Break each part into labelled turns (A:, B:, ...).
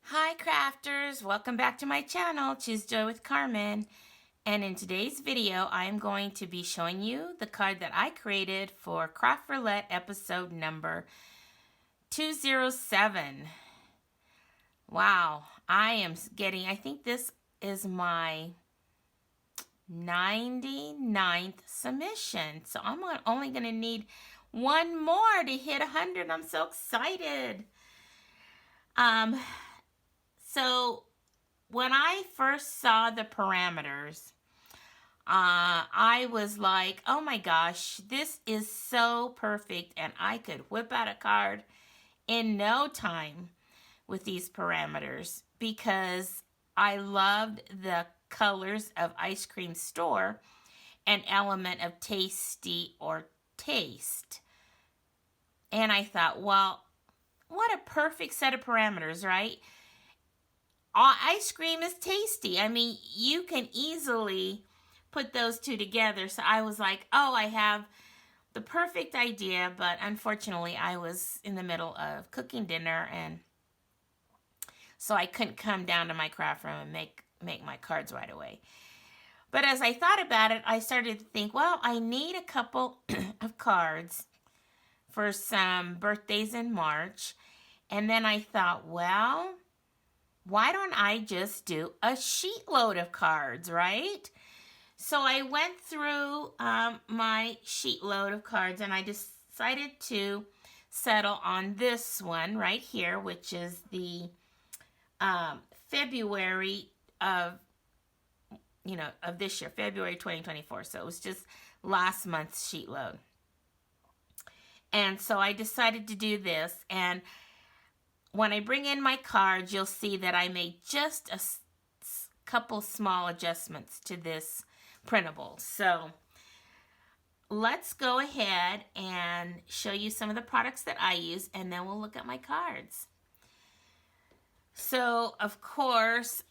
A: Hi crafters, welcome back to my channel, Choose Joy with Carmen. And in today's video, I am going to be showing you the card that I created for Craft Roulette episode number 207. Wow, I think this is my 99th submission. So I'm only going to need one more to hit 100. I'm so excited. So when I first saw the parameters, I was like, oh my gosh, this is so perfect, and I could whip out a card in no time with these parameters because I loved the colors of Ice Cream Store and element of tasty or taste. And I thought, well, what a perfect set of parameters, right? Ice cream is tasty. I mean, you can easily put those two together. So I was like, oh, I have the perfect idea, but unfortunately I was in the middle of cooking dinner, and so I couldn't come down to my craft room and make my cards right away. But as I thought about it, I started to think, well, I need a couple of cards for some birthdays in March. And then I thought, well, why don't I just do a sheet load of cards, right? So I went through my sheet load of cards, and I decided to settle on this one right here, which is the February of this year, February 2024. So it was just last month's sheet load. And so I decided to do this, and when I bring in my cards, you'll see that I made just a couple small adjustments to this printable. So let's go ahead and show you some of the products that I use, and then we'll look at my cards. So, of course,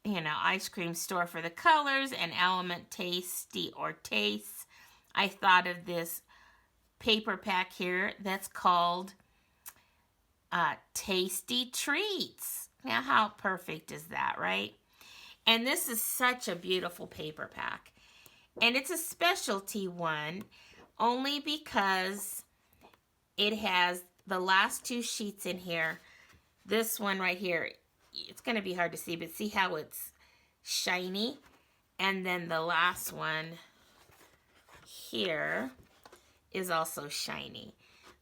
A: Ice Cream Store for the colors and element tasty or taste. I thought of this paper pack here that's called Tasty Treats. Now, how perfect is that, right? And this is such a beautiful paper pack. And it's a specialty one only because it has the last two sheets in here. This one right here, it's going to be hard to see, but see how it's shiny? And then the last one here is also shiny.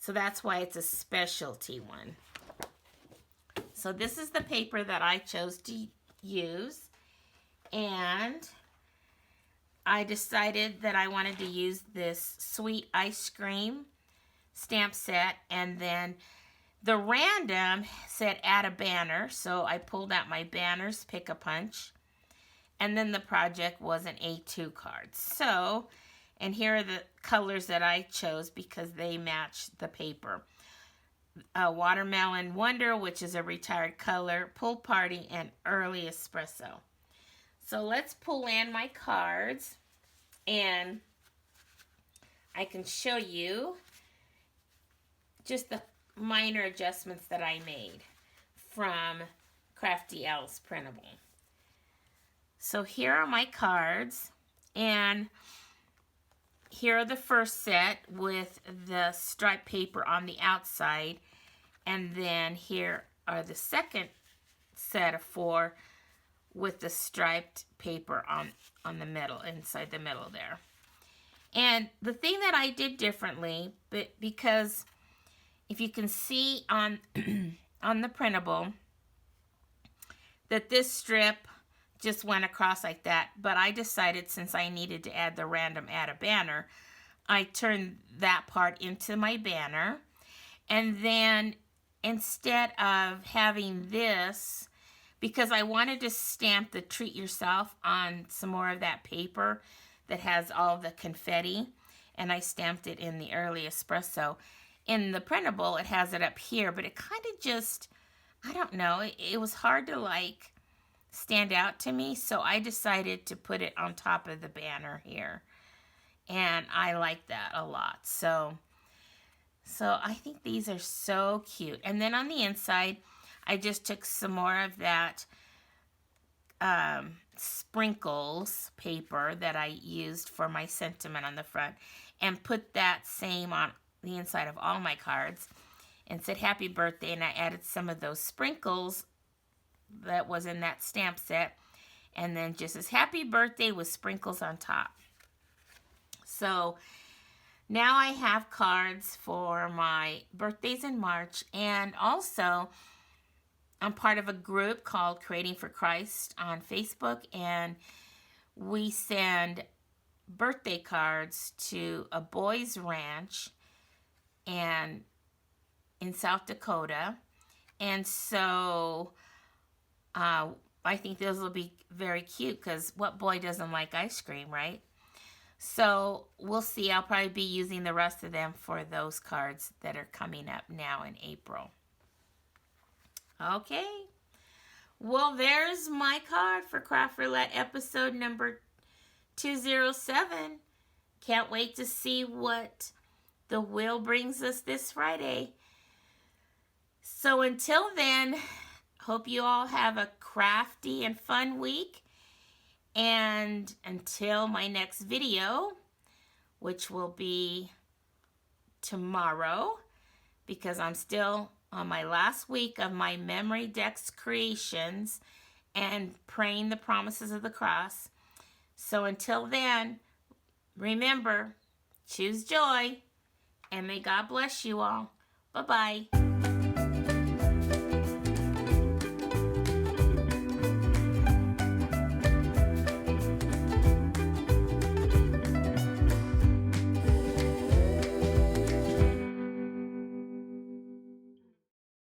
A: So that's why it's a specialty one. So this is the paper that I chose to use. And I decided that I wanted to use this sweet ice cream stamp set. And then the random said add a banner. So I pulled out my banners, pick a punch. And then the project was an A2 card. So, and here are the colors that I chose because they match the paper. Watermelon Wonder, which is a retired color, Pool Party, and Early Espresso. So let's pull in my cards, and I can show you just the minor adjustments that I made from Crafty L's printable. So here are my cards, and here are the first set with the striped paper on the outside, and then here are the second set of 4 with the striped paper on the middle, inside the middle there. And the thing that I did differently, because if you can see on on the printable that this strip just went across like that, but I decided since I needed to add the random add a banner, I turned that part into my banner. And then instead of having this, because I wanted to stamp the treat yourself on some more of that paper that has all the confetti, and I stamped it in the Early Espresso. In the printable, it has it up here, but it kind of just, I don't know, it was hard to stand out to me, so I decided to put it on top of the banner here, and I like that a lot. So I think these are so cute. And then on the inside, I just took some more of that sprinkles paper that I used for my sentiment on the front and put that same on the inside of all my cards and said happy birthday, and I added some of those sprinkles that was in that stamp set, and then just as happy birthday with sprinkles on top. So now I have cards for my birthdays in March, and also I'm part of a group called Creating for Christ on Facebook, and we send birthday cards to a boys' ranch and in South Dakota. And so I think those will be very cute, because what boy doesn't like ice cream, right? So we'll see. I'll probably be using the rest of them for those cards that are coming up now in April. Okay. Well, there's my card for Craft Roulette episode number 207. Can't wait to see what the wheel brings us this Friday. So until then, hope you all have a crafty and fun week. And until my next video, which will be tomorrow, because I'm still on my last week of my memory decks creations and praying the promises of the cross. So until then, remember, choose joy, and may God bless you all. Bye-bye.